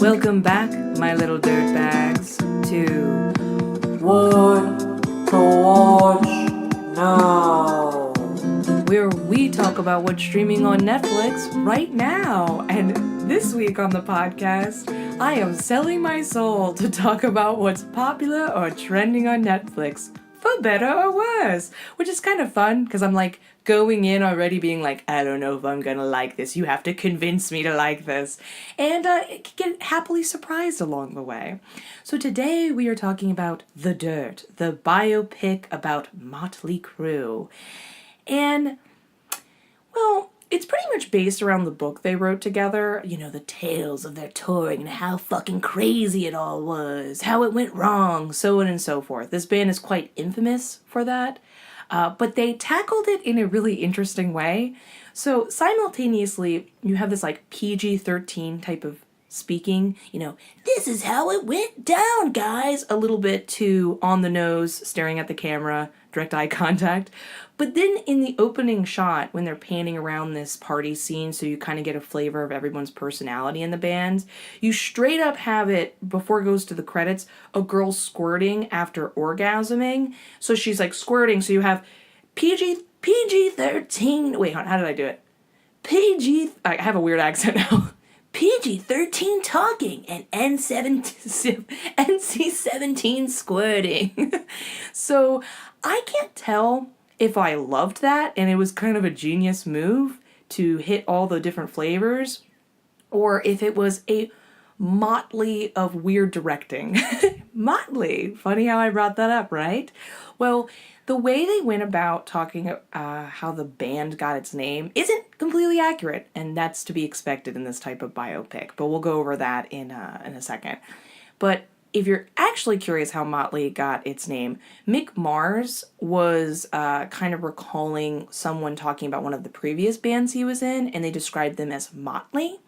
Welcome back, my little dirtbags, to What to watch now? where we talk about what's streaming on Netflix right now. And this week on the podcast, I am selling my soul to talk about what's popular or trending on Netflix, for better or worse, which is kind of fun because I'm like going in already being like, I don't know if I'm gonna like this. You have to convince me to like this. And get happily surprised along the way. So today we are talking about The Dirt, the biopic about Motley Crue. And, well, it's pretty much based around the book they wrote together. You know, the tales of their touring and how fucking crazy it all was, how it went wrong, so on and so forth. This band is quite infamous for that. But they tackled it in a really interesting way. So simultaneously, you have this like PG-13 type of speaking, you know, this is how it went down, guys. A little bit too on the nose, staring at the camera, direct eye contact. But then in the opening shot, when they're panning around this party scene, so you kind of get a flavor of everyone's personality in the band, you straight up have it, before it goes to the credits, a girl squirting after orgasming. So she's like squirting, so you have PG-13, wait, how did I do it? I have a weird accent now. PG-13 talking and NC-17 squirting. So I can't tell if I loved that and it was kind of a genius move to hit all the different flavors, or if it was a motley of weird directing. Motley. Funny how I brought that up, right? Well, the way they went about talking how the band got its name isn't completely accurate, and that's to be expected in this type of biopic, but we'll go over that in a second. But if you're actually curious how Motley got its name, Mick Mars was kind of recalling someone talking about one of the previous bands he was in, and they described them as Motley.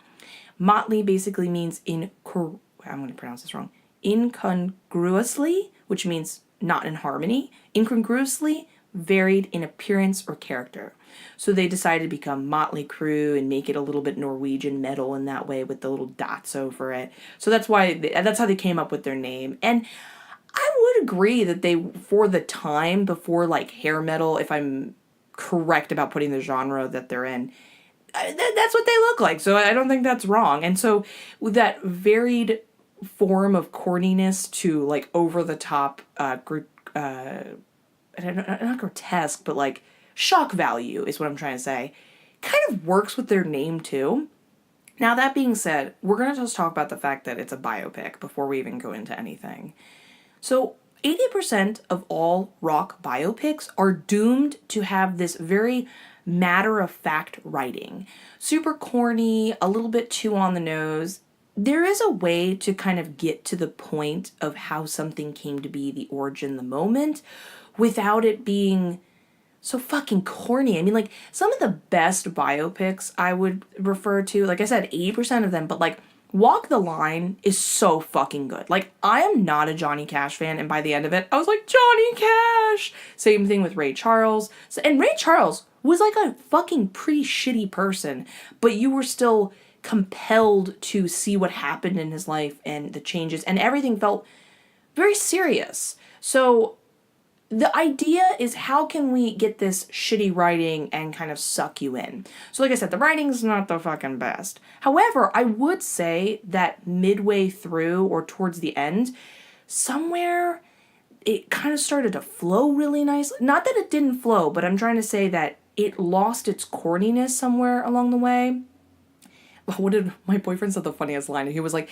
Motley basically means I'm going to pronounce this wrong, incongruously, which means not in harmony, incongruously varied in appearance or character. So they decided to become Motley Crue and make it a little bit Norwegian metal in that way with the little dots over it. So that's how they came up with their name. And I would agree that they, for the time before like hair metal, if I'm correct about putting the genre that they're in, that's what they look like. So I don't think that's wrong. And so with that varied form of corniness to like over the top, not grotesque, but like shock value is what I'm trying to say, kind of works with their name too. Now that being said, we're going to just talk about the fact that it's a biopic before we even go into anything. So 80% of all rock biopics are doomed to have this very matter-of-fact writing. Super corny, a little bit too on the nose. There is a way to kind of get to the point of how something came to be, the origin, the moment, without it being so fucking corny. I mean, like, some of the best biopics I would refer to, like I said, 80% of them, but like, Walk the Line is so fucking good. Like, I am not a Johnny Cash fan, and by the end of it, I was like, Johnny Cash! Same thing with Ray Charles. And Ray Charles was like a fucking pretty shitty person, but you were still compelled to see what happened in his life and the changes, and everything felt very serious. So the idea is, how can we get this shitty writing and kind of suck you in? So like I said, the writing's not the fucking best. However, I would say that midway through or towards the end, somewhere it kind of started to flow really nicely. Not that it didn't flow, but I'm trying to say that it lost its corniness somewhere along the way. What did my boyfriend said the funniest line? He was like,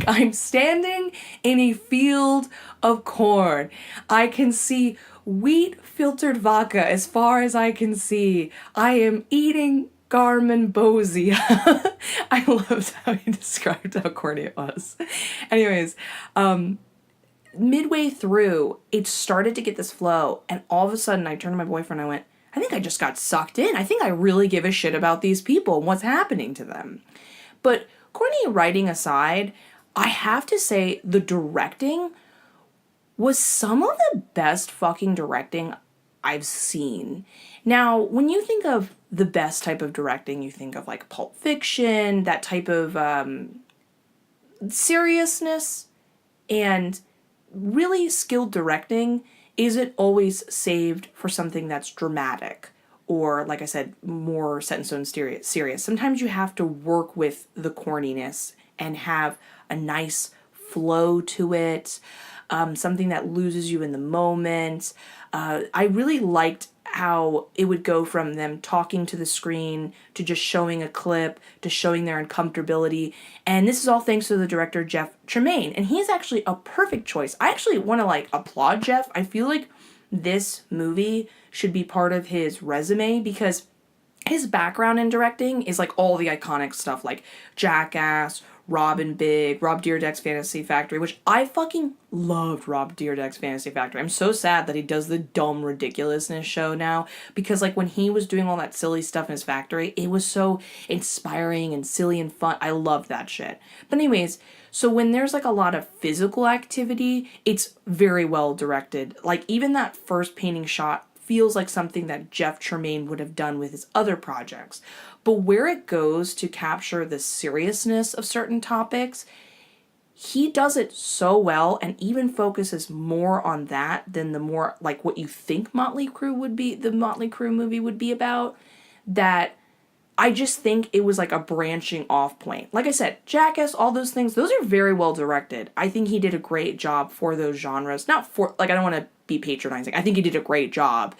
I'm standing in a field of corn. I can see wheat filtered vodka as far as I can see. I am eating Garmonbosia. I loved how he described how corny it was. Anyways, midway through, it started to get this flow, and all of a sudden I turned to my boyfriend and I went, I think I just got sucked in. I think I really give a shit about these people and what's happening to them. But corny writing aside, I have to say the directing was some of the best fucking directing I've seen. Now, when you think of the best type of directing, you think of like Pulp Fiction, that type of seriousness and really skilled directing isn't always saved for something that's dramatic or, like I said, more set in stone serious. Sometimes you have to work with the corniness and have a nice flow to it, something that loses you in the moment. I really liked how it would go from them talking to the screen to just showing a clip to showing their uncomfortability. And this is all thanks to the director, Jeff Tremaine. And he's actually a perfect choice. I actually want to applaud Jeff. I feel like this movie should be part of his resume because his background in directing is all the iconic stuff like Jackass, Rob Dyrdek's Fantasy Factory, which I fucking loved Rob Dyrdek's Fantasy Factory. I'm so sad that he does the dumb ridiculousness show now because when he was doing all that silly stuff in his factory, it was so inspiring and silly and fun. I loved that shit. But anyways, so when there's a lot of physical activity, it's very well directed. Even that first painting shot feels like something that Jeff Tremaine would have done with his other projects. But where it goes to capture the seriousness of certain topics, he does it so well and even focuses more on that than the more what you think Motley Crue would be, the Motley Crue movie would be about, that I just think it was a branching off point. Like I said, Jackass, all those things, those are very well directed. I think he did a great job for those genres. Not for, I don't want to be patronizing. I think he did a great job,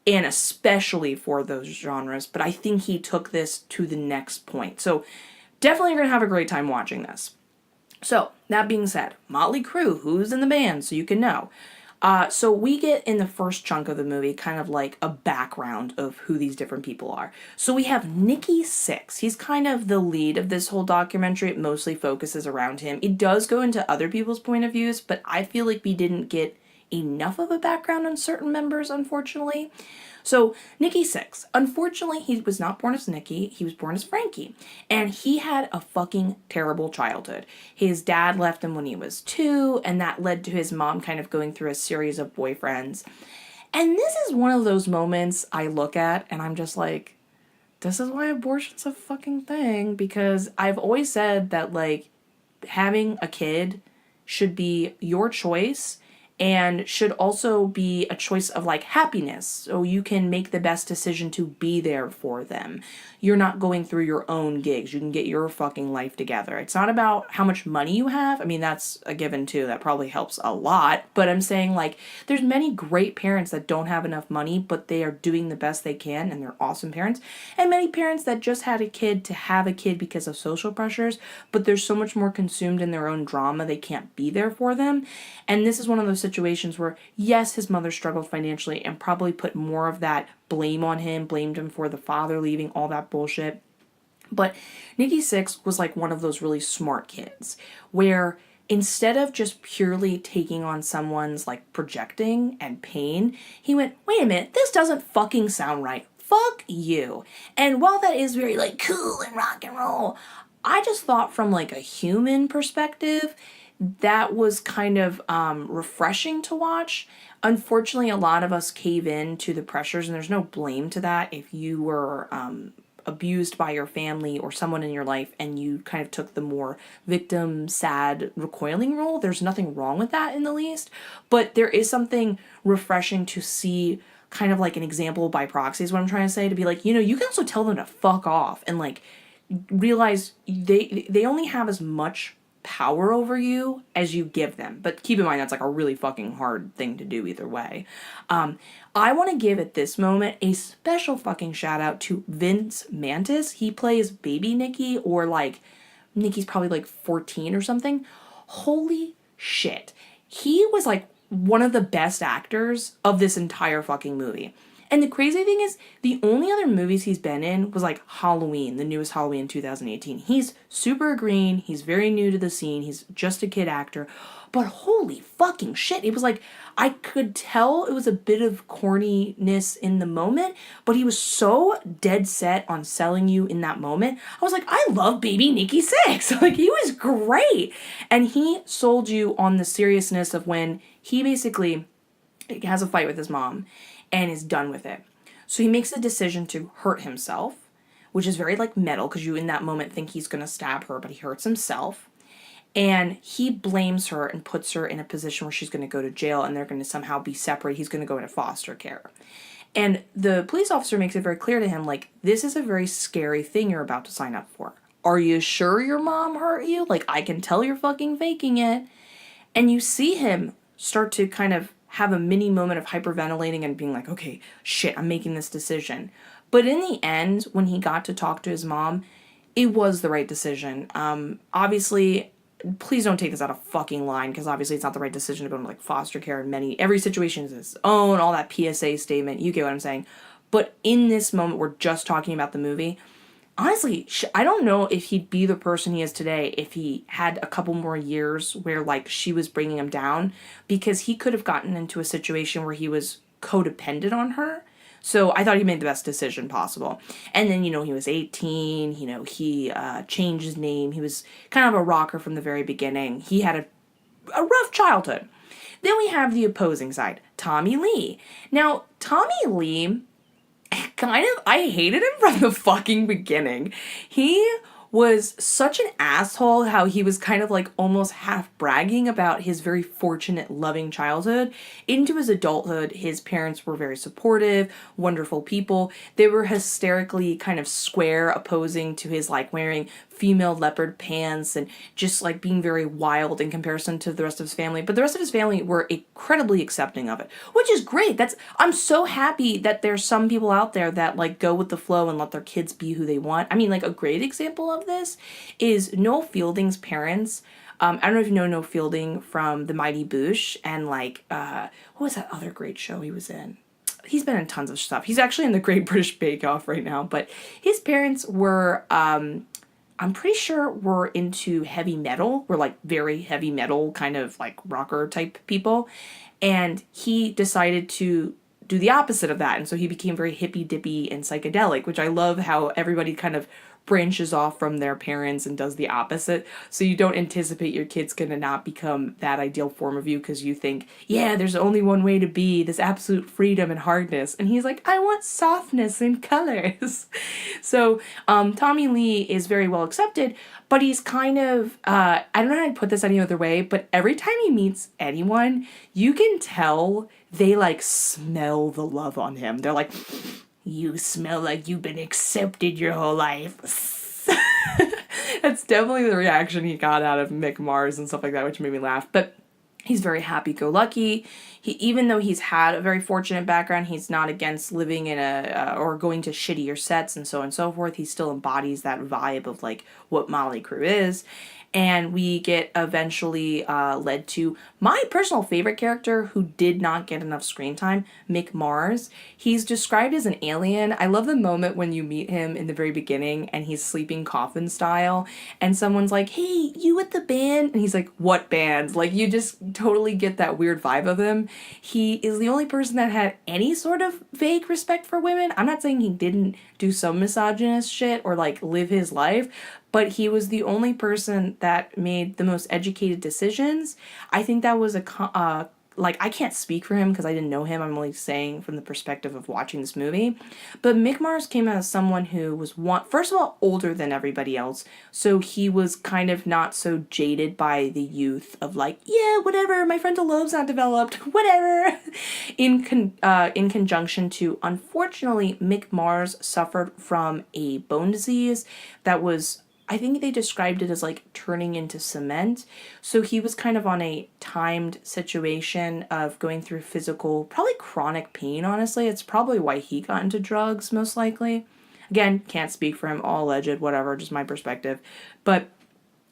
and especially for those genres, but I think he took this to the next point. So definitely you're going to have a great time watching this. So that being said, Motley Crue, who's in the band, so you can know. So we get in the first chunk of the movie kind of a background of who these different people are. So we have Nikki Sixx. He's kind of the lead of this whole documentary. It mostly focuses around him. It does go into other people's point of views, but I feel like we didn't get enough of a background on certain members, unfortunately. So Nikki Sixx, unfortunately, he was not born as Nikki, he was born as Frankie, and he had a fucking terrible childhood. His dad left him when he was 2, and that led to his mom kind of going through a series of boyfriends. And this is one of those moments I look at, and I'm just like, this is why abortion's a fucking thing, because I've always said that, having a kid should be your choice, and should also be a choice of happiness, so you can make the best decision to be there for them. You're not going through your own gigs. You can get your fucking life together. It's not about how much money you have. I mean, that's a given too. That probably helps a lot. But I'm saying there's many great parents that don't have enough money, but they are doing the best they can and they're awesome parents. And many parents that just had a kid to have a kid because of social pressures, but they're so much more consumed in their own drama, they can't be there for them. And this is one of those situations where, yes, his mother struggled financially and probably put more of that blame on him, blamed him for the father leaving, all that bullshit. But Nikki Sixx was one of those really smart kids where instead of just purely taking on someone's projecting and pain, he went, wait a minute, this doesn't fucking sound right. Fuck you. And while that is very cool and rock and roll, I just thought from a human perspective, that was kind of refreshing to watch. Unfortunately, a lot of us cave in to the pressures, and there's no blame to that if you were abused by your family or someone in your life and you kind of took the more victim, sad, recoiling role. There's nothing wrong with that in the least, but there is something refreshing to see kind of an example by proxy is what I'm trying to say, to be you can also tell them to fuck off and realize they only have as much power over you as you give them. But keep in mind, that's a really fucking hard thing to do either way. I want to give at this moment a special fucking shout out to Vince Mattis. He plays baby Nikki, or Nikki's probably 14 or something. Holy shit. He was one of the best actors of this entire fucking movie. And the crazy thing is, the only other movies he's been in was Halloween, the newest Halloween in 2018. He's super green, he's very new to the scene, he's just a kid actor, but holy fucking shit, it was I could tell it was a bit of corniness in the moment, but he was so dead set on selling you in that moment. I was I love baby Nikki Sixx. He was great. And he sold you on the seriousness of when he basically has a fight with his mom and is done with it. So he makes the decision to hurt himself, which is very metal, because you in that moment think he's going to stab her, but he hurts himself. And he blames her and puts her in a position where she's going to go to jail and they're going to somehow be separate. He's going to go into foster care. And the police officer makes it very clear to him, like, this is a very scary thing you're about to sign up for. Are you sure your mom hurt you? Like, I can tell you're fucking faking it. And you see him start to kind of have a mini moment of hyperventilating and being like, okay, shit, I'm making this decision. But in the end, when he got to talk to his mom, it was the right decision. Obviously, please don't take this out of fucking line, because obviously it's not the right decision to go into like foster care in every situation is its own, all that PSA statement, you get what I'm saying. But in this moment, we're just talking about the movie. Honestly, I don't know if he'd be the person he is today if he had a couple more years where like she was bringing him down, because he could have gotten into a situation where he was codependent on her. So I thought he made the best decision possible. And then, he was 18, he changed his name. He was kind of a rocker from the very beginning. He had a rough childhood. Then we have the opposing side, Tommy Lee. Now, Tommy Lee, I hated him from the fucking beginning. He was such an asshole, how he was kind of like almost half bragging about his very fortunate, loving childhood. Into his adulthood, his parents were very supportive, wonderful people. They were hysterically kind of square, opposing to his like wearing female leopard pants and just like being very wild in comparison to the rest of his family. But the rest of his family were incredibly accepting of it, which is great. I'm so happy that there's some people out there that like go with the flow and let their kids be who they want. I mean, like a great example of this is Noel Fielding's parents. I don't know if you know Noel Fielding from The Mighty Boosh and like, what was that other great show he was in? He's been in tons of stuff. He's actually in the Great British Bake Off right now, but his parents were, I'm pretty sure were into heavy metal. Were like very heavy metal kind of like rocker type people. And he decided to do the opposite of that. And so he became very hippy dippy and psychedelic, which I love how everybody kind of branches off from their parents and does the opposite. So you don't anticipate your kid's gonna not become that ideal form of you because you think, yeah, there's only one way to be, this absolute freedom and hardness. And he's like, I want softness and colors. So Tommy Lee is very well accepted, but he's kind of, I don't know how to put this any other way, but every time he meets anyone, you can tell they like smell the love on him. They're like, you smell like you've been accepted your whole life. That's definitely the reaction he got out of Mick Mars and stuff like that, which made me laugh. But he's very happy-go-lucky. Even though he's had a very fortunate background, he's not against living in or going to shittier sets and so on and so forth. He still embodies that vibe of like what Motly Crew is. And we get eventually led to my personal favorite character who did not get enough screen time, Mick Mars. He's described as an alien. I love the moment when you meet him in the very beginning and he's sleeping coffin style and someone's like, hey, you with the band? And he's like, what bands? Like, you just totally get that weird vibe of him. He is the only person that had any sort of vague respect for women. I'm not saying he didn't do some misogynist shit or like live his life, but he was the only person that made the most educated decisions. I think that was I can't speak for him because I didn't know him. I'm only saying from the perspective of watching this movie. But Mick Mars came out as someone who was, first of all, older than everybody else. So he was kind of not so jaded by the youth of like, yeah, whatever, my frontal lobe's not developed, whatever. In conjunction to, unfortunately, Mick Mars suffered from a bone disease that was, I think they described it as like turning into cement. So he was kind of on a timed situation of going through physical, probably chronic pain, honestly. It's probably why he got into drugs, most likely. Again, can't speak for him, all alleged, whatever, just my perspective. But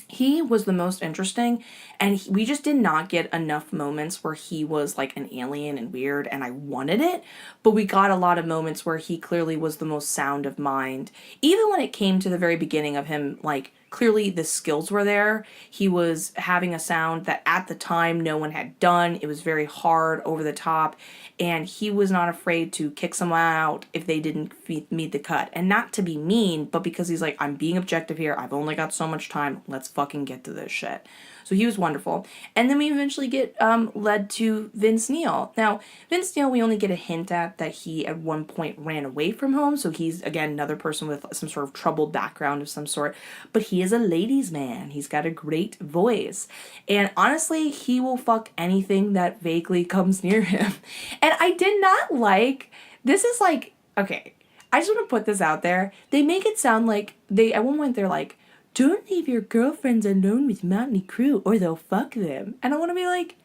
he was the most interesting, and we just did not get enough moments where he was like an alien and weird, and I wanted it, but we got a lot of moments where he clearly was the most sound of mind. Even when it came to the very beginning of him, like, clearly the skills were there. He was having a sound that at the time no one had done. It was very hard, over the top, and he was not afraid to kick someone out if they didn't meet the cut. And not to be mean, but because he's like, I'm being objective here. I've only got so much time. Let's fucking get to this shit. So he was wonderful. And then we eventually get led to Vince Neil. Now, Vince Neil, we only get a hint at that he at one point ran away from home. So he's, again, another person with some sort of troubled background of some sort. But he he is a ladies' man. He's got a great voice. And honestly, he will fuck anything that vaguely comes near him. And I did not like, this is like, okay, I just want to put this out there. They make it sound like, at one point they're like, don't leave your girlfriends alone with Motly Crew or they'll fuck them. And I want to be like,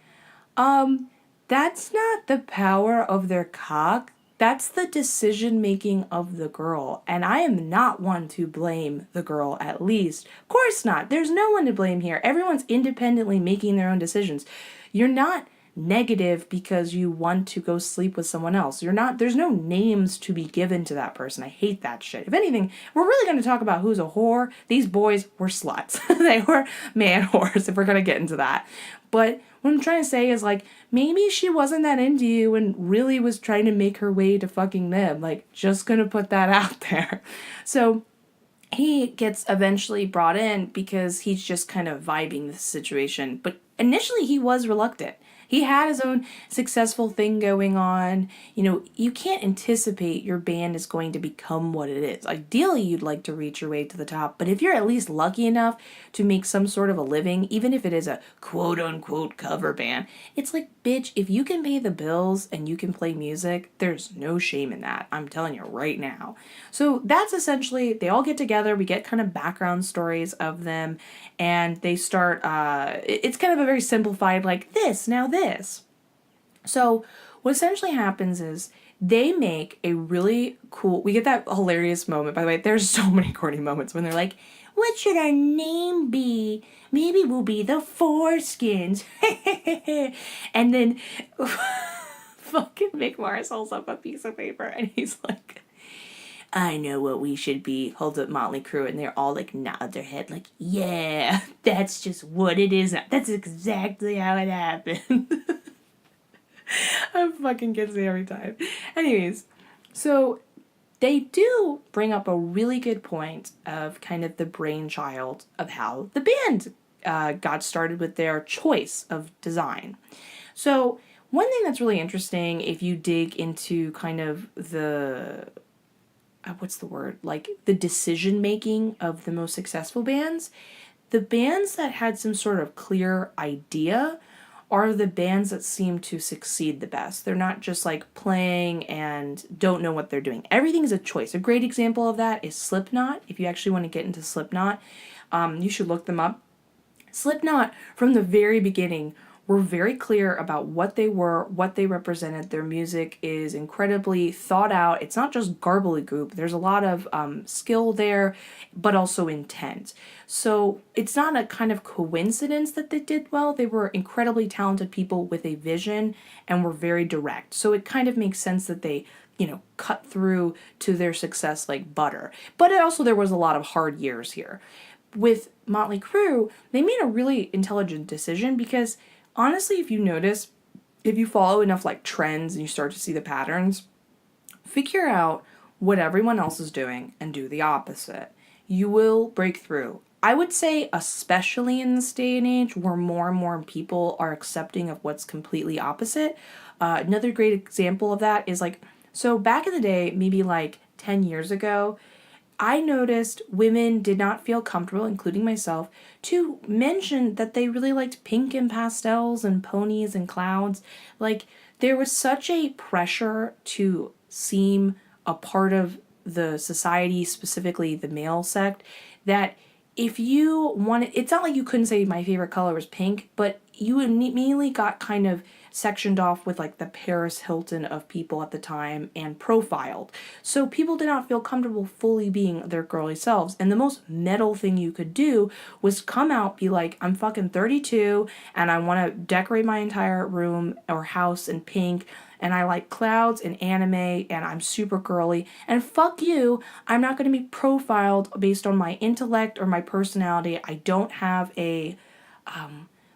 that's not the power of their cock. That's the decision making of the girl. And I am not one to blame the girl, at least. Of course not. There's no one to blame here. Everyone's independently making their own decisions. You're not negative because you want to go sleep with someone else. There's no names to be given to that person. I hate that shit. If anything, we're really going to talk about who's a whore. These boys were sluts. They were man whores, if we're going to get into that. But what I'm trying to say is, like, maybe she wasn't that into you and really was trying to make her way to fucking them. Like, just going to put that out there. So he gets eventually brought in because he's just kind of vibing the situation. But initially he was reluctant. He had his own successful thing going on. You know, you can't anticipate your band is going to become what it is. Ideally, you'd like to reach your way to the top, but if you're at least lucky enough to make some sort of a living, even if it is a quote-unquote cover band, it's like, bitch, if you can pay the bills and you can play music, there's no shame in that. I'm telling you right now. So that's essentially, they all get together, we get kind of background stories of them, and they start, it's kind of a very simplified, like, this. So what essentially happens is they make a really cool, we get that hilarious moment, by the way, there's so many corny moments when they're like, what should our name be? Maybe we'll be the Foreskins. And then fucking Mick Mars holds up a piece of paper and he's like, I know what we should be. Holds up Motly Crew and they're all like nod their head like, yeah, that's just what it is. That's exactly how it happened. I fucking gets me every time. Anyways, so they do bring up a really good point of kind of the brainchild of how the band got started with their choice of design. So one thing that's really interesting if you dig into kind of the what's the word? Like the decision making of the most successful bands, the bands that had some sort of clear idea are the bands that seem to succeed the best. They're not just like playing and don't know what they're doing. Everything is a choice. A great example of that is Slipknot. If you actually want to get into Slipknot, you should look them up. Slipknot, from the very beginning, were very clear about what they were, what they represented. Their music is incredibly thought out. It's not just gobbledygook. There's a lot of skill there, but also intent. So it's not a kind of coincidence that they did well. They were incredibly talented people with a vision and were very direct. So it kind of makes sense that they, you know, cut through to their success like butter. But it also, there was a lot of hard years here. With Motly Crew, they made a really intelligent decision because honestly, if you notice, if you follow enough like trends and you start to see the patterns, figure out what everyone else is doing and do the opposite. You will break through. I would say especially in this day and age where more and more people are accepting of what's completely opposite. Another great example of that is like, so back in the day, maybe like 10 years ago, I noticed women did not feel comfortable, including myself, to mention that they really liked pink and pastels and ponies and clouds. Like, there was such a pressure to seem a part of the society, specifically the male sect, that if you wanted, it's not like you couldn't say my favorite color was pink, but you immediately got kind of sectioned off with like the Paris Hilton of people at the time and profiled. So people did not feel comfortable fully being their girly selves. And the most metal thing you could do was come out, be like, I'm fucking 32 and I want to decorate my entire room or house in pink. And I like clouds and anime and I'm super girly. And fuck you, I'm not going to be profiled based on my intellect or my personality. I don't have a,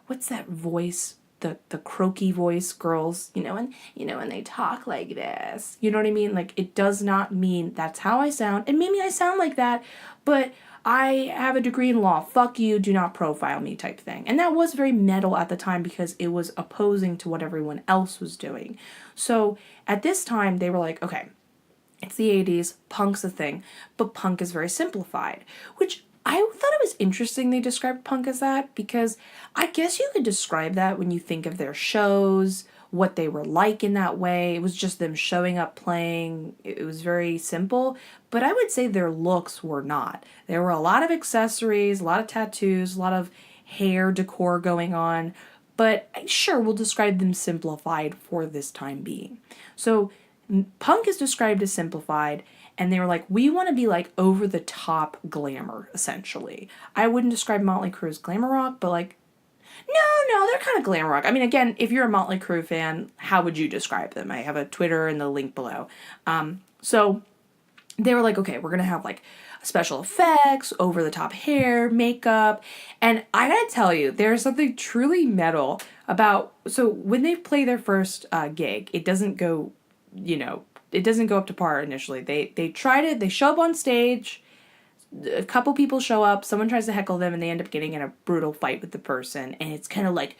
what's that voice? The croaky voice girls, and when they talk like this, you know what I mean? Like, it does not mean that's how I sound. And maybe I sound like that, but I have a degree in law. Fuck you, do not profile me type thing. And that was very metal at the time because it was opposing to what everyone else was doing. So at this time, they were like, okay, it's the 80s, punk's a thing, but punk is very simplified, which I thought it was interesting they described punk as that, because I guess you could describe that when you think of their shows, what they were like in that way. It was just them showing up playing. It was very simple, but I would say their looks were not. There were a lot of accessories, a lot of tattoos, a lot of hair decor going on, but sure, we'll describe them simplified for this time being. So punk is described as simplified, and they were like, we want to be like over the top glamour, essentially. I wouldn't describe Motley Crue as glamour rock, but like, no, they're kind of glam rock. I mean, again, if you're a Motley Crue fan, how would you describe them? I have a Twitter in the link below. So they were like, okay, we're going to have like special effects, over the top hair, makeup. And I gotta tell you, there's something truly metal about, so when they play their first gig, it doesn't go, it doesn't go up to par initially. They show up on stage, a couple people show up, someone tries to heckle them, and they end up getting in a brutal fight with the person, and it's kind of like,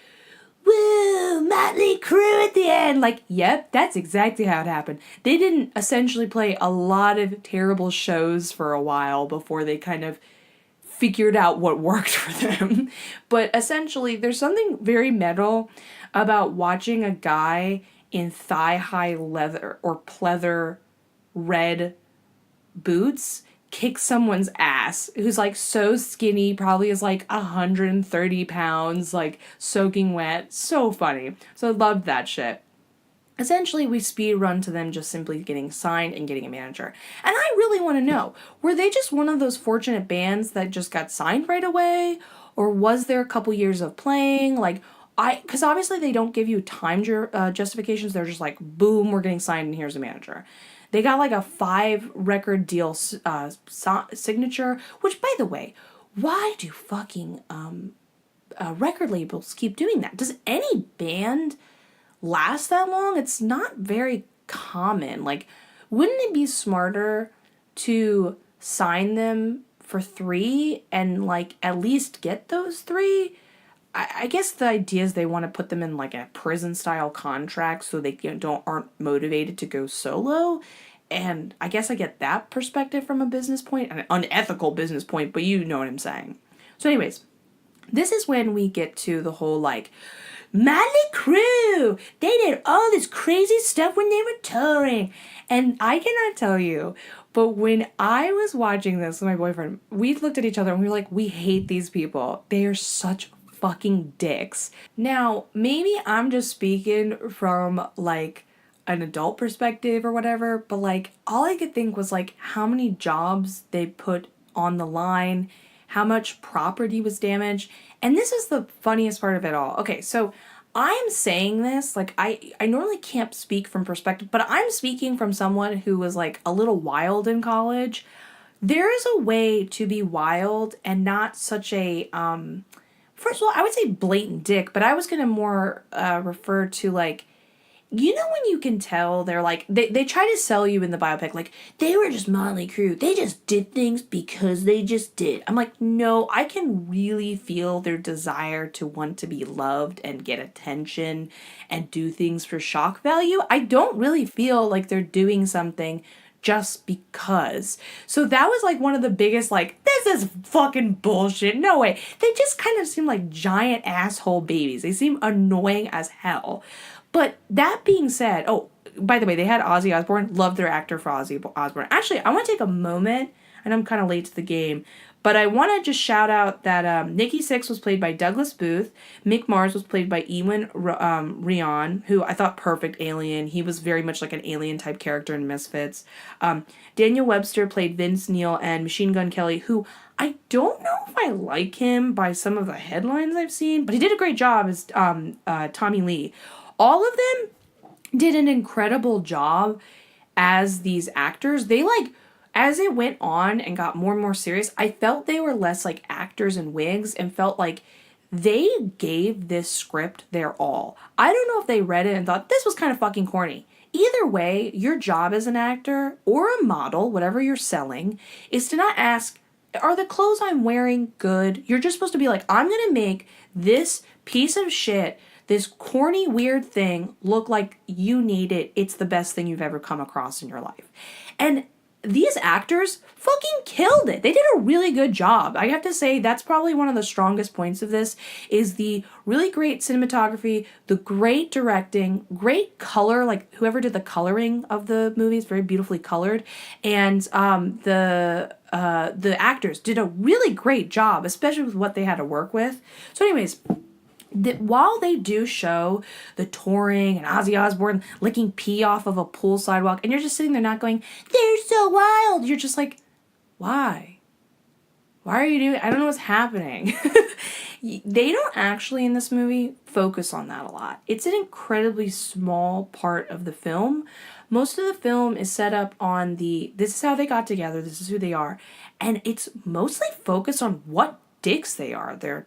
woo, Motley Crue at the end. Like, yep, that's exactly how it happened. They didn't essentially play a lot of terrible shows for a while before they kind of figured out what worked for them. But essentially, there's something very metal about watching a guy in thigh-high leather or pleather red boots kick someone's ass who's like so skinny, probably is like 130 pounds, like soaking wet. So funny. So I loved that shit. Essentially, we speed run to them just simply getting signed and getting a manager. And I really want to know, were they just one of those fortunate bands that just got signed right away? Or was there a couple years of playing? Like, because obviously they don't give you time justifications. They're just like, boom, we're getting signed and here's a manager. They got like a 5-record deal signature, which, by the way, why do fucking record labels keep doing that? Does any band last that long? It's not very common. Like, wouldn't it be smarter to sign them for 3 and like at least get those 3? I guess the idea is they want to put them in like a prison style contract so they aren't motivated to go solo. And I guess I get that perspective from a business point, an unethical business point, but you know what I'm saying. So anyways, this is when we get to the whole like, Motly Crew, they did all this crazy stuff when they were touring. And I cannot tell you, but when I was watching this with my boyfriend, we looked at each other and we were like, we hate these people. They are such fucking dicks. Now, maybe I'm just speaking from like an adult perspective or whatever, but like all I could think was like how many jobs they put on the line, how much property was damaged. And this is the funniest part of it all. Okay, so I'm saying this, like I normally can't speak from perspective, but I'm speaking from someone who was like a little wild in college. There is a way to be wild and not such a first of all, I would say blatant dick, but I was going to more refer to like, you know when you can tell they're like, they try to sell you in the biopic, like, they were just Motley Crue. They just did things because they just did. I'm like, no, I can really feel their desire to want to be loved and get attention and do things for shock value. I don't really feel like they're doing something just because. So that was like one of the biggest, like, this is fucking bullshit. No way. They just kind of seem like giant asshole babies. They seem annoying as hell. But that being said, oh, by the way, they had Ozzy Osbourne. Love their actor for Ozzy Osbourne. Actually, I want to take a moment, and I'm kind of late to the game, but I want to just shout out that Nikki Sixx was played by Douglas Booth. Mick Mars was played by Iwan Rhein, who I thought perfect alien. He was very much like an alien type character in Misfits. Daniel Webster played Vince Neil, and Machine Gun Kelly, who I don't know if I like him by some of the headlines I've seen, but he did a great job as Tommy Lee. All of them did an incredible job as these actors. They like, as it went on and got more and more serious, I felt they were less like actors in wigs and felt like they gave this script their all. I don't know if they read it and thought this was kind of fucking corny. Either way, your job as an actor or a model, whatever you're selling, is to not ask, are the clothes I'm wearing good? You're just supposed to be like, I'm going to make this piece of shit, this corny, weird thing look like you need it. It's the best thing you've ever come across in your life. And these actors fucking killed it. They did a really good job. I have to say that's probably one of the strongest points of this is the really great cinematography, the great directing, great color, like whoever did the coloring of the movie is very beautifully colored, and the actors did a really great job, especially with what they had to work with. So anyways, while they do show the touring and Ozzy Osbourne licking pee off of a pool sidewalk, and you're just sitting there not going, they're so wild. You're just like, why? Why are you doing? I don't know what's happening. They don't actually in this movie focus on that a lot. It's an incredibly small part of the film. Most of the film is set up on this is how they got together, this is who they are, and it's mostly focused on what dicks they are. They're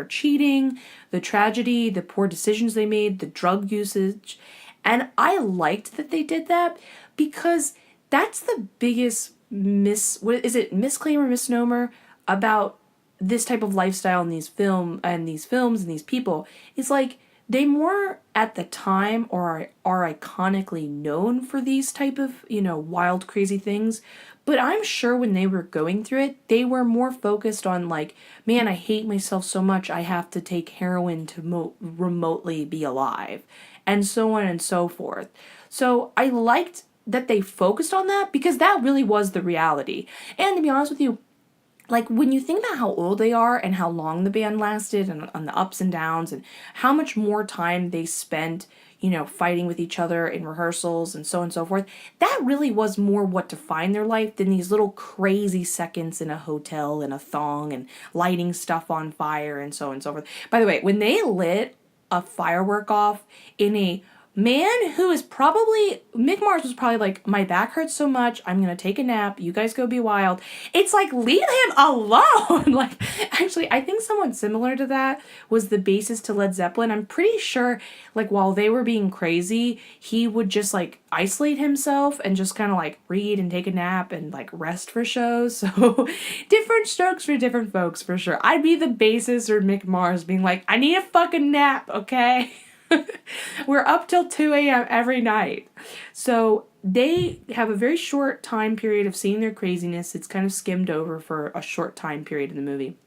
cheating, the tragedy, the poor decisions they made, the drug usage. And I liked that they did that because that's the biggest misclaim or misnomer about this type of lifestyle in these films and these people. It's like they more at the time are iconically known for these type of, wild, crazy things. But I'm sure when they were going through it, they were more focused on like, man, I hate myself so much, I have to take heroin to remotely be alive, and so on and so forth. So I liked that they focused on that because that really was the reality. And to be honest with you, like when you think about how old they are and how long the band lasted and on the ups and downs and how much more time they spent fighting with each other in rehearsals and so on and so forth, that really was more what defined their life than these little crazy seconds in a hotel in a thong and lighting stuff on fire and so on and so forth. By the way, when they lit a firework off in a man who is probably, Mick Mars was probably like, my back hurts so much, I'm gonna take a nap, you guys go be wild. It's like, leave him alone! Like, actually, I think someone similar to that was the bassist to Led Zeppelin. I'm pretty sure, like, while they were being crazy, he would just, like, isolate himself and just kind of, like, read and take a nap and, like, rest for shows. So, different strokes for different folks, for sure. I'd be the bassist or Mick Mars being like, I need a fucking nap, okay? We're up till 2 a.m. every night. So they have a very short time period of seeing their craziness. It's kind of skimmed over for a short time period in the movie.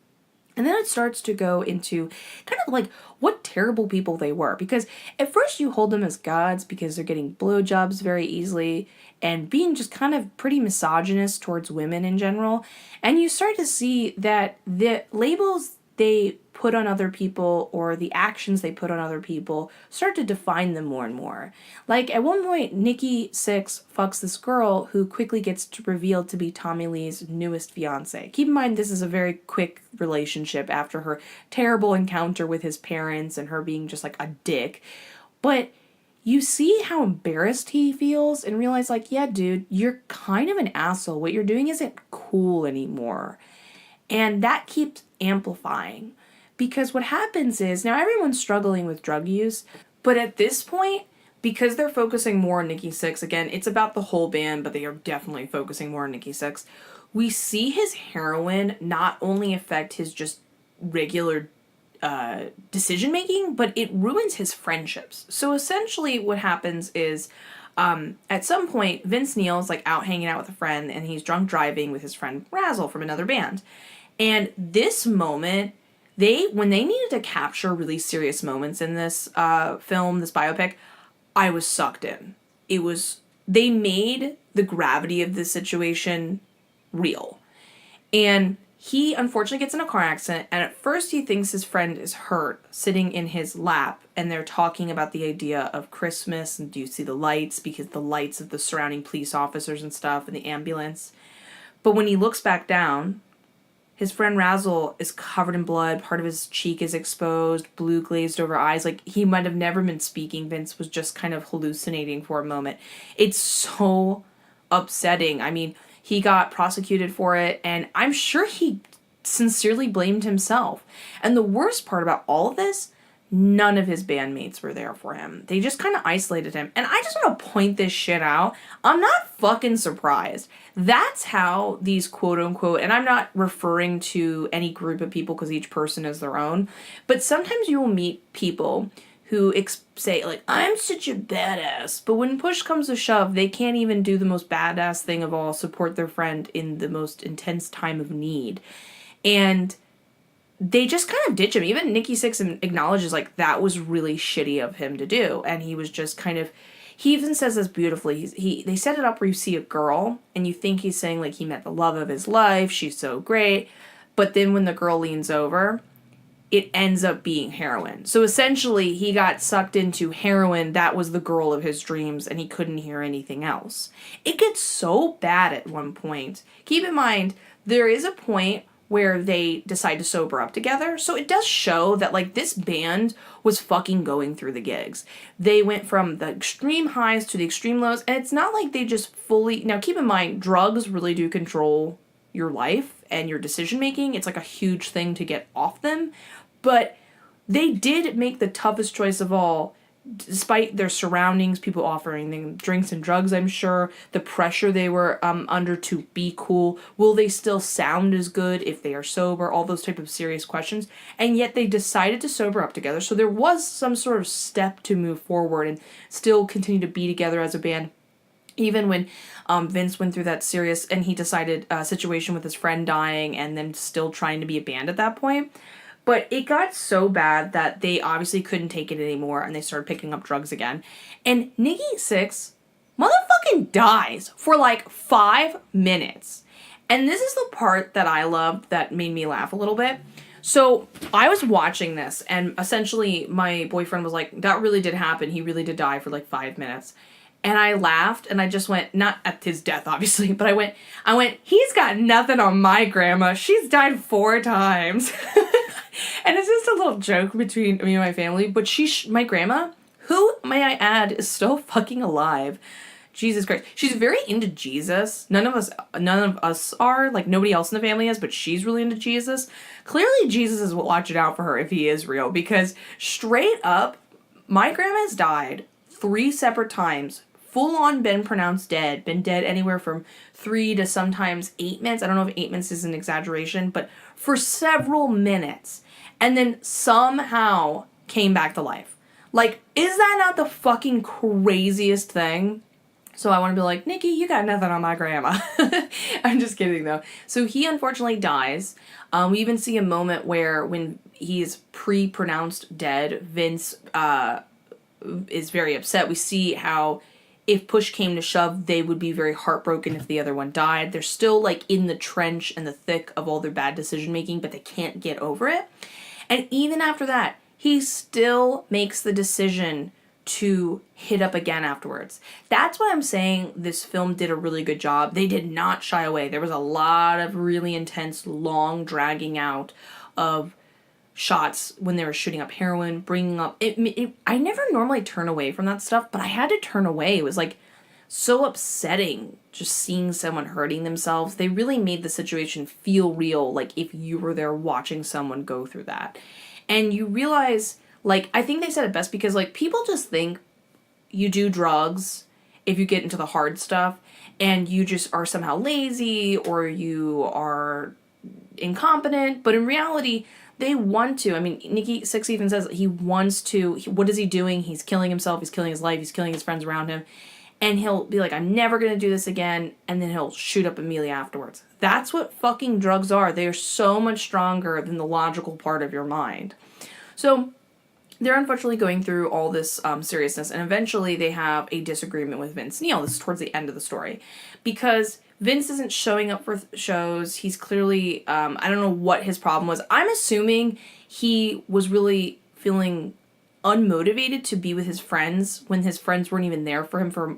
And then it starts to go into kind of like what terrible people they were. Because at first you hold them as gods because they're getting blowjobs very easily and being just kind of pretty misogynist towards women in general. And you start to see that the labels they put on other people or the actions they put on other people start to define them more and more. Like at one point, Nikki Sixx fucks this girl who quickly gets revealed to be Tommy Lee's newest fiance. Keep in mind, this is a very quick relationship after her terrible encounter with his parents and her being just like a dick. But you see how embarrassed he feels and realize like, yeah, dude, you're kind of an asshole. What you're doing isn't cool anymore. And that keeps amplifying because what happens is now everyone's struggling with drug use, but at this point, because they're focusing more on Nikki Sixx, again, it's about the whole band, but they are definitely focusing more on Nikki Sixx. We see his heroin not only affect his just regular decision making, but it ruins his friendships. So essentially what happens is at some point, Vince Neil's like out hanging out with a friend and he's drunk driving with his friend Razzle from another band. And this moment, when they needed to capture really serious moments in this film, this biopic, I was sucked in. They made the gravity of this situation real. And he unfortunately gets in a car accident, and at first he thinks his friend is hurt, sitting in his lap, and they're talking about the idea of Christmas, and do you see the lights, because the lights of the surrounding police officers and stuff, and the ambulance. But when he looks back down, his friend Razzle is covered in blood, part of his cheek is exposed, blue glazed over eyes, like he might have never been speaking, Vince was just kind of hallucinating for a moment. It's so upsetting. I mean, he got prosecuted for it, and I'm sure he sincerely blamed himself. And the worst part about all of this, none of his bandmates were there for him. They just kind of isolated him. And I just want to point this shit out. I'm not fucking surprised. That's how these quote unquote, and I'm not referring to any group of people because each person is their own, but sometimes you will meet people who say, like, I'm such a badass. But when push comes to shove, they can't even do the most badass thing of all, support their friend in the most intense time of need. And they just kind of ditch him. Even Nikki Sixx acknowledges, like, that was really shitty of him to do. And he was just kind of... He even says this beautifully. They set it up where you see a girl, and you think he's saying, like, he met the love of his life, she's so great. But then when the girl leans over... it ends up being heroin. So essentially, he got sucked into heroin. That was the girl of his dreams, and he couldn't hear anything else. It gets so bad at one point. Keep in mind, there is a point where they decide to sober up together. So it does show that, like, this band was fucking going through the gigs. They went from the extreme highs to the extreme lows, and it's not like they just fully... Now, keep in mind, drugs really do control your life and your decision making. It's like a huge thing to get off them. But they did make the toughest choice of all, despite their surroundings, people offering them drinks and drugs, I'm sure, the pressure they were under to be cool. Will they still sound as good if they are sober? All those type of serious questions. And yet they decided to sober up together. So there was some sort of step to move forward and still continue to be together as a band. Even when Vince went through that serious, and he decided a situation with his friend dying and then still trying to be a band at that point. But it got so bad that they obviously couldn't take it anymore, and they started picking up drugs again. And Nikki Sixx motherfucking dies for like 5 minutes. And this is the part that I loved that made me laugh a little bit. So I was watching this, and essentially my boyfriend was like, that really did happen. He really did die for like 5 minutes. And I laughed, and I just went, not at his death, obviously, but I went, he's got nothing on my grandma. She's died 4 times. And it's just a little joke between me and my family, but my grandma, who, may I add, is still fucking alive. Jesus Christ. She's very into Jesus. None of us are, like, nobody else in the family is, but she's really into Jesus. Clearly, Jesus is watching out for her if he is real, because straight up, my grandma's died 3 separate times, full on been pronounced dead, been dead anywhere from 3 to sometimes 8 minutes. I don't know if 8 minutes is an exaggeration, but for several minutes. And then somehow came back to life. Like, is that not the fucking craziest thing? So I want to be like, Nikki, you got nothing on my grandma. I'm just kidding, though. So he unfortunately dies. We even see a moment where when he's pre-pronounced dead, Vince is very upset. We see how if push came to shove, they would be very heartbroken if the other one died. They're still, like, in the trench and the thick of all their bad decision-making, but they can't get over it. And even after that, he still makes the decision to hit up again afterwards. That's why I'm saying this film did a really good job. They did not shy away. There was a lot of really intense, long dragging out of shots when they were shooting up heroin, bringing up... I never normally turn away from that stuff, but I had to turn away. It was, like, so upsetting just seeing someone hurting themselves. They really made the situation feel real, like if you were there watching someone go through that. And you realize, like, I think they said it best because, like, people just think you do drugs if you get into the hard stuff and you just are somehow lazy or you are incompetent. But in reality, they want to. I mean, Nikki Sixx even says he wants to. What is he doing? He's killing himself. He's killing his life. He's killing his friends around him. And he'll be like, I'm never going to do this again. And then he'll shoot up immediately afterwards. That's what fucking drugs are. They are so much stronger than the logical part of your mind. So they're unfortunately going through all this seriousness. And eventually they have a disagreement with Vince Neil. This is towards the end of the story. Because Vince isn't showing up for shows. He's clearly, I don't know what his problem was. I'm assuming he was really feeling unmotivated to be with his friends when his friends weren't even there for him for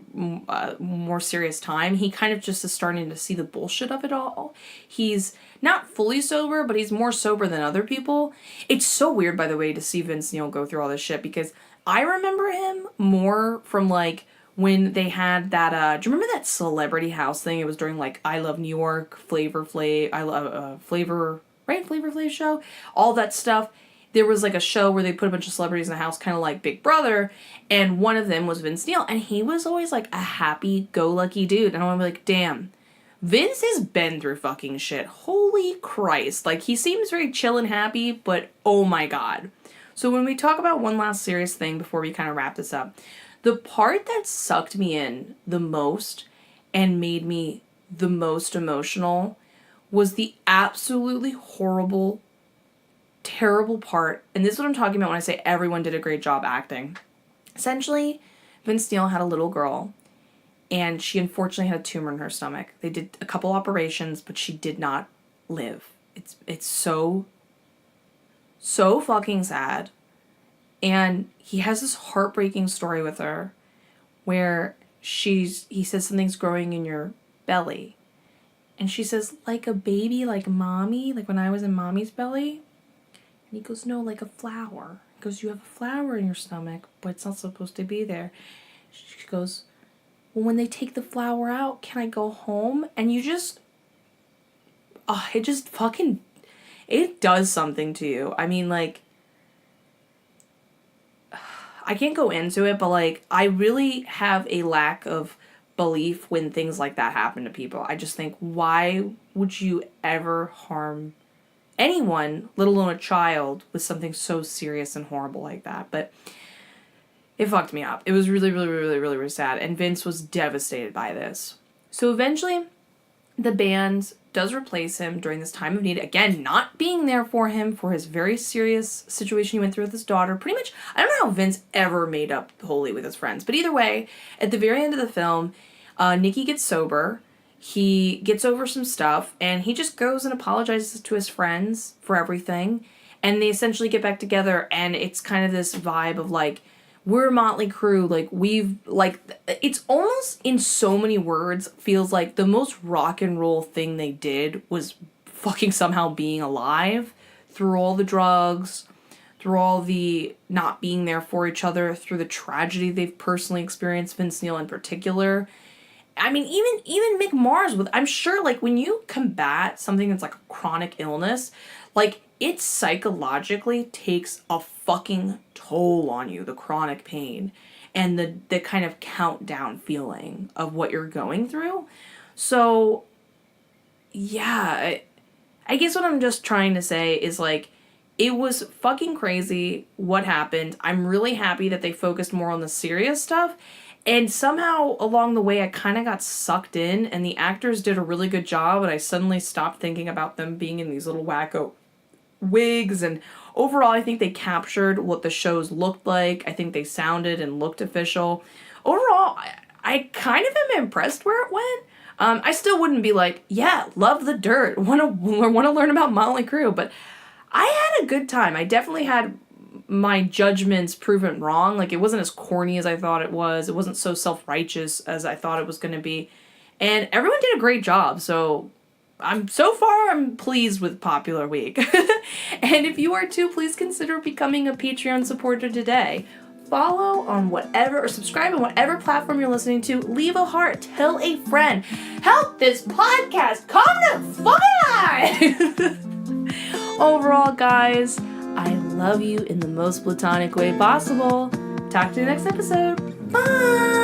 more serious time. He kind of just is starting to see the bullshit of it all. He's not fully sober, but he's more sober than other people. It's so weird, by the way, to see Vince Neil go through all this shit because I remember him more from, like, when they had that, do you remember that Celebrity House thing? It was during, like, I Love New York, Flavor Flav show, all that stuff. There was, like, a show where they put a bunch of celebrities in a house, kind of like Big Brother, and one of them was Vince Neil, and he was always, like, a happy-go-lucky dude, and I want to be like, damn, Vince has been through fucking shit. Holy Christ. Like, he seems very chill and happy, but oh my god. So when we talk about one last serious thing before we kind of wrap this up, the part that sucked me in the most and made me the most emotional was the absolutely horrible, terrible part. And this is what I'm talking about when I say everyone did a great job acting. Essentially, Vince Neil had a little girl, and she unfortunately had a tumor in her stomach. They did a couple operations, but she did not live. It's so fucking sad. And he has this heartbreaking story with her where he says something's growing in your belly. And she says, like a baby, like mommy, like when I was in mommy's belly. And he goes, no, like a flower. He goes, you have a flower in your stomach, but it's not supposed to be there. She goes, well, when they take the flower out, can I go home? And you just, it just fucking, it does something to you. I mean, like, I can't go into it, but, like, I really have a lack of belief when things like that happen to people. I just think, why would you ever harm anyone, let alone a child, with something so serious and horrible like that? But it fucked me up. It was really, really, really, really, really sad. And Vince was devastated by this. So eventually, the band does replace him during this time of need. Again, not being there for him for his very serious situation he went through with his daughter. Pretty much, I don't know how Vince ever made up wholly with his friends. But either way, at the very end of the film, Nicky gets sober. He gets over some stuff, and he just goes and apologizes to his friends for everything. And they essentially get back together, and it's kind of this vibe of, like, we're Motly Crew, like, it's almost, in so many words, feels like the most rock and roll thing they did was fucking somehow being alive through all the drugs, through all the not being there for each other, through the tragedy they've personally experienced, Vince Neil in particular. I mean, even Mick Mars, I'm sure, like, when you combat something that's like a chronic illness, like, it psychologically takes a fucking toll on you, the chronic pain and the kind of countdown feeling of what you're going through. So, yeah, I guess what I'm just trying to say is, like, it was fucking crazy what happened. I'm really happy that they focused more on the serious stuff. And somehow along the way, I kind of got sucked in, and the actors did a really good job, and I suddenly stopped thinking about them being in these little wacko wigs. And overall, I think they captured what the shows looked like. I think they sounded and looked official. Overall, I kind of am impressed where it went. I still wouldn't be like, yeah, love the dirt, want to learn about Motly Crew, but I had a good time. I definitely had my judgments proven wrong. Like, it wasn't as corny as I thought it was. It wasn't so self-righteous as I thought it was going to be. And everyone did a great job. So I'm pleased with Popular Week. And if you are too, please consider becoming a Patreon supporter today. Follow on whatever, or subscribe on whatever platform you're listening to. Leave a heart. Tell a friend. Help this podcast come to fucking life! Overall, guys, I love you in the most platonic way possible. Talk to you next episode. Bye!